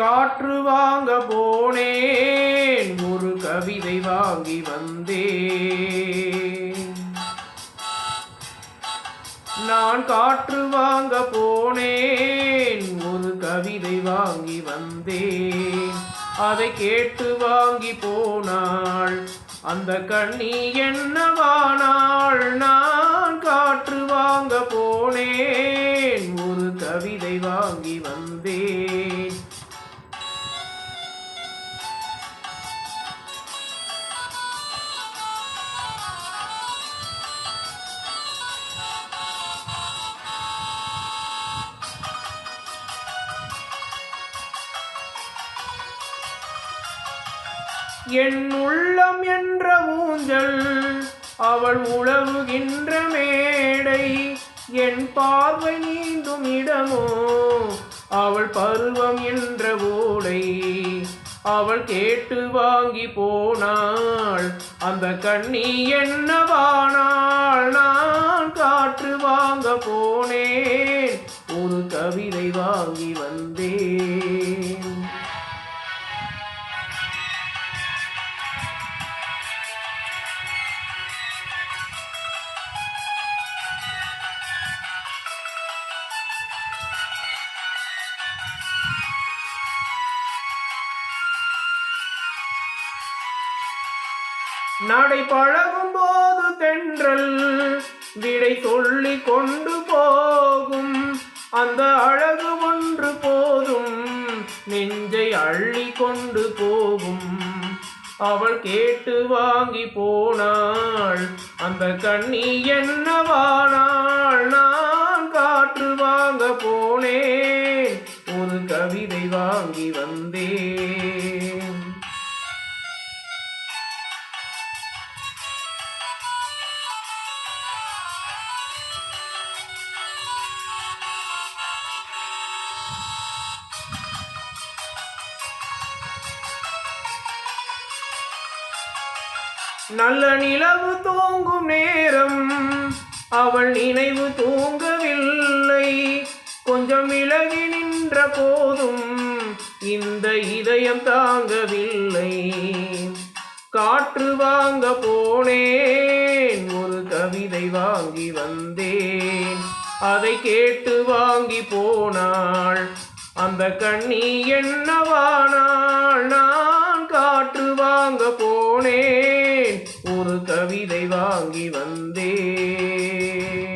காற்று வாங்க போனேன், ஒரு கவிதை வாங்கி வந்தேன். நான் காற்று வாங்க போனேன், ஒரு கவிதை வாங்கி வந்தேன். அதை கேட்டு வாங்கி போனாள் அந்த கண்ணி என்னவானாள். நான் காற்று வாங்க போனேன், ஒரு கவிதை வாங்கி வந்தேன். என் உள்ளம் என்ற ஊஞ்சல், அவள் உழவுகின்ற மேடை. என் பார்வை நீந்தும் இடமோ, அவள் பருவம் என்ற ஓடை. அவள் கேட்டு வாங்கி போனாள் அந்த கண்ணி என்னவானாள். நான் காற்று வாங்க போனேன், ஒரு கவிதை வாங்கி வந்தேன். நடை பழகும் போது தென்றல் விடை சொல்லி கொண்டு போகும். அந்த அழகு ஒன்று போதும், நெஞ்சை அள்ளி கொண்டு போகும். அவள் கேட்டு வாங்கி போனாள் அந்த கண்ணி என்னவானாள். நான் காற்று வாங்க போனேன், ஒரு கவிதை வாங்கி வந்தேன். நல்ல நிலவு தூங்கும் நேரம் அவள் நினைவு தூங்கவில்லை. கொஞ்சம் விலகி நின்ற போதும் இந்த இதயம் தாங்கவில்லை. காற்று வாங்க போனேன், ஒரு கவிதை வாங்கி வந்தேன். அதை கேட்டு வாங்கி போனாள் அந்த கண்ணி என்னவானாள். நான் காற்று வாங்க போனேன், ஒரு கவிதை வாங்கி வந்தேன்.